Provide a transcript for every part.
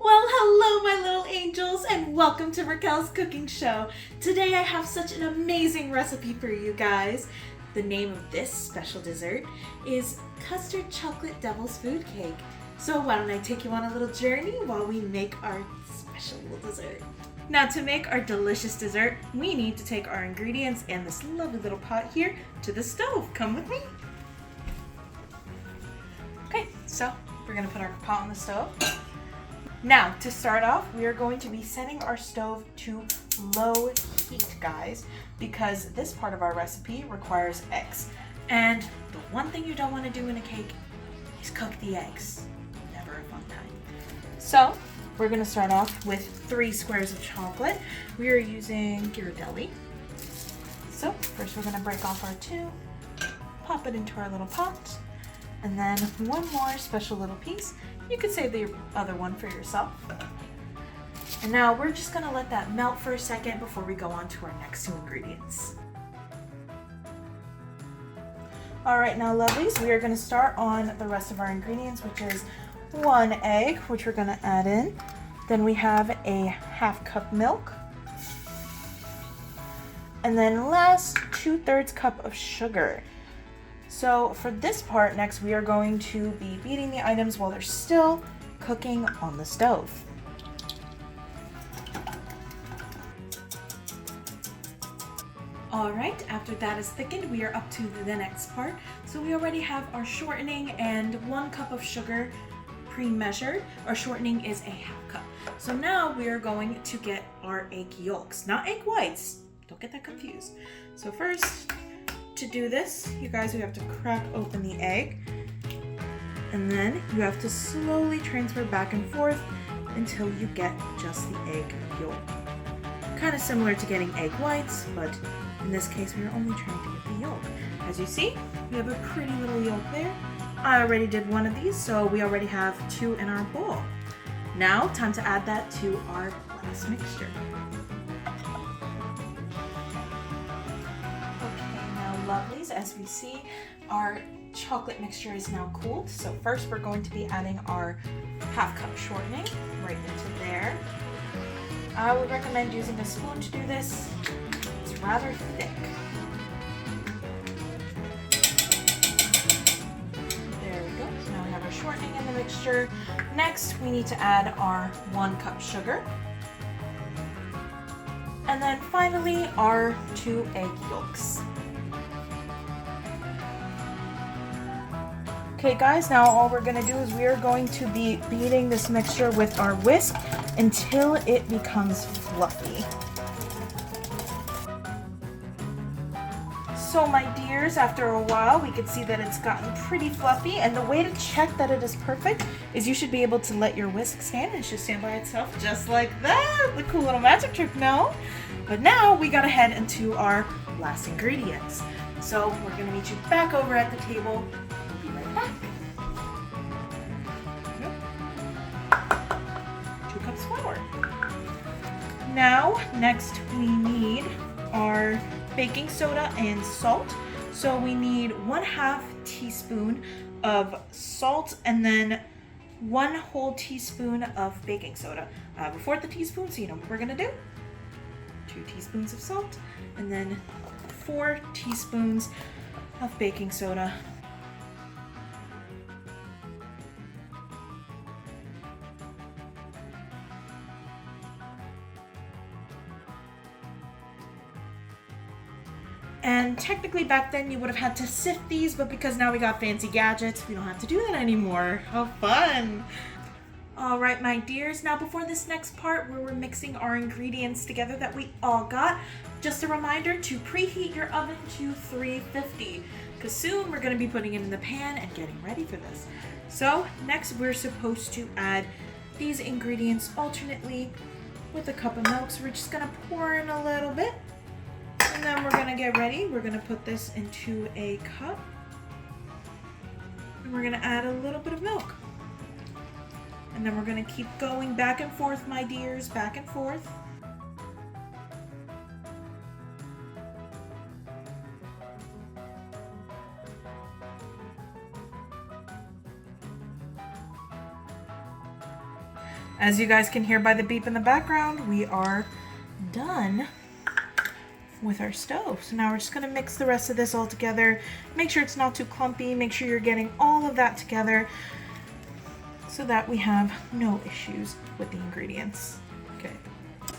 Well, hello my little angels and welcome to Raquel's cooking show. Today I have such an amazing recipe for you guys. The name of this special dessert is Custard Chocolate Devil's Food Cake. So why don't I take you on a little journey while we make our special little dessert. Now to make our delicious dessert, we need to take our ingredients and this lovely little pot here to the stove. Come with me. Okay, so we're gonna put our pot on the stove. Now, to start off, we are going to be setting our stove to low heat, guys, because this part of our recipe requires eggs. And the one thing you don't want to do in a cake is cook the eggs. Never a fun time. So, we're going to start off with 3 squares of chocolate. We are using Ghirardelli. So, first we're going to break off our 2, pop it into our little pot, and then one more special little piece. You could save the other one for yourself. And now we're just gonna let that melt for a second before we go on to our next 2 ingredients. All right, now lovelies, we are gonna start on the rest of our ingredients, which is 1 egg, which we're gonna add in. Then we have a 1/2 cup milk. And then last, 2/3 cup of sugar. So for this part next, we are going to be beating the items while they're still cooking on the stove. All right, after that is thickened, we are up to the next part. So we already have our shortening and 1 cup of sugar pre-measured. Our shortening is a 1/2 cup. So now we are going to get our egg yolks, not egg whites. Don't get that confused. So first, to do this, you guys, we have to crack open the egg, and then you have to slowly transfer back and forth until you get just the egg yolk. Kind of similar to getting egg whites, but in this case we are only trying to get the yolk. As you see, we have a pretty little yolk there. I already did 1 of these, so we already have 2 in our bowl. Now, time to add that to our last mixture. Lovelies, as we see, our chocolate mixture is now cooled. So first we're going to be adding our 1/2 cup shortening right into there. I would recommend using a spoon to do this. It's rather thick. There we go. So now we have our shortening in the mixture. Next, we need to add our 1 cup sugar. And then finally, our 2 egg yolks. Okay guys, now all we're going to do is we are going to be beating this mixture with our whisk until it becomes fluffy. So my dears, after a while we can see that it's gotten pretty fluffy, and the way to check that it is perfect is you should be able to let your whisk stand and it should stand by itself just like that. The cool little magic trick, no? But now we gotta head into our last ingredients. So we're gonna meet you back over at the table. Back. 2 cups flour. Now, next we need our baking soda and salt. So we need 1/2 teaspoon of salt and then 1 whole teaspoon of baking soda. Before the teaspoon, so you know what we're gonna do. 2 teaspoons of salt and then 4 teaspoons of baking soda. And technically back then you would have had to sift these, but because now we got fancy gadgets, we don't have to do that anymore. How fun! All right, my dears, now before this next part where we're mixing our ingredients together that we all got, just a reminder to preheat your oven to 350, because soon we're gonna be putting it in the pan and getting ready for this. So next we're supposed to add these ingredients alternately with a cup of milk. So we're just gonna pour in a little bit. And then we're gonna get ready. We're gonna put this into a cup. And we're gonna add a little bit of milk. And then we're gonna keep going back and forth, my dears, back and forth. As you guys can hear by the beep in the background, we are done with our stove. So now we're just gonna mix the rest of this all together. Make sure it's not too clumpy. Make sure you're getting all of that together so that we have no issues with the ingredients. Okay.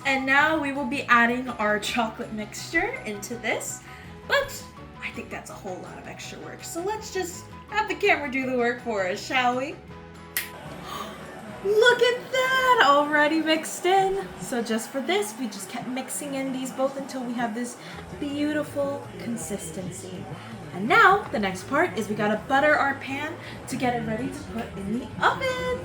And now we will be adding our chocolate mixture into this, but I think that's a whole lot of extra work. So let's just have the camera do the work for us, shall we? Look at that, already mixed in. So just for this, we just kept mixing in these both until we have this beautiful consistency. And now the next part is we gotta butter our pan to get it ready to put in the oven.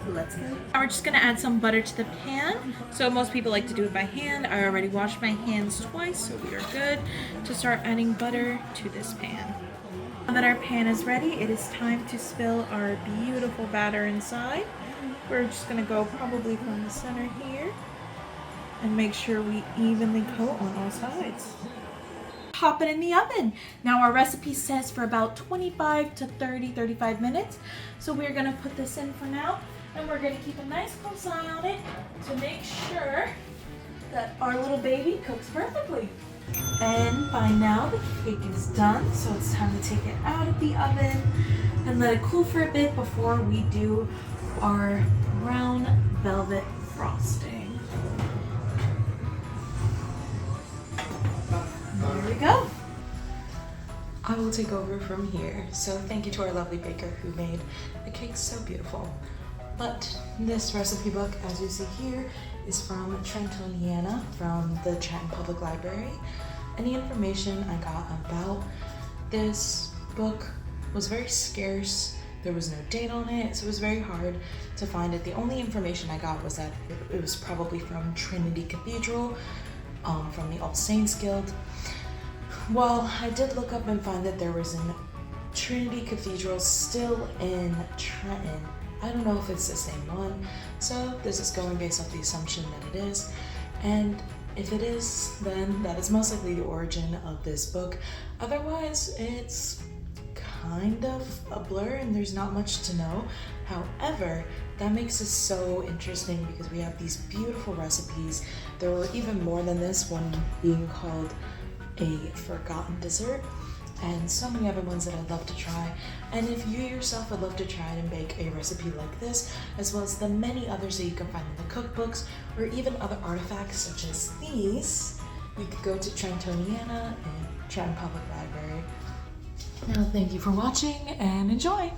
Let's go. Now we're just gonna add some butter to the pan. So most people like to do it by hand. I already washed my hands twice, so we are good to start adding butter to this pan. Now that our pan is ready, it is time to spill our beautiful batter inside. We're just gonna go probably from the center here and make sure we evenly coat on all sides. Pop it in the oven. Now our recipe says for about 25 to 35 minutes. So we're gonna put this in for now, and we're gonna keep a nice close eye on it to make sure that our little baby cooks perfectly. And by now the cake is done, so it's time to take it out of the oven and let it cool for a bit before we do our brown velvet frosting. There we go. I will take over from here. So thank you to our lovely baker who made the cake so beautiful. But this recipe book, as you see here, is from Trentoniana from the Trenton Public Library. Any information I got about this book was very scarce. There was no date on it, so it was very hard to find it. The only information I got was that it was probably from Trinity Cathedral, from the All Saints Guild. Well, I did look up and find that there was a Trinity Cathedral still in Trenton. I don't know if it's the same one, so this is going based off the assumption that it is. And if it is, then that is most likely the origin of this book. Otherwise, it's kind of a blur and there's not much to know. However, that makes it so interesting because we have these beautiful recipes. There were even more than this, one being called a forgotten dessert, and so many other ones that I'd love to try. And if you yourself would love to try and bake a recipe like this, as well as the many others that you can find in the cookbooks, or even other artifacts such as these, you could go to Trentoniana and Trenton Public Library. Now, thank you for watching and enjoy!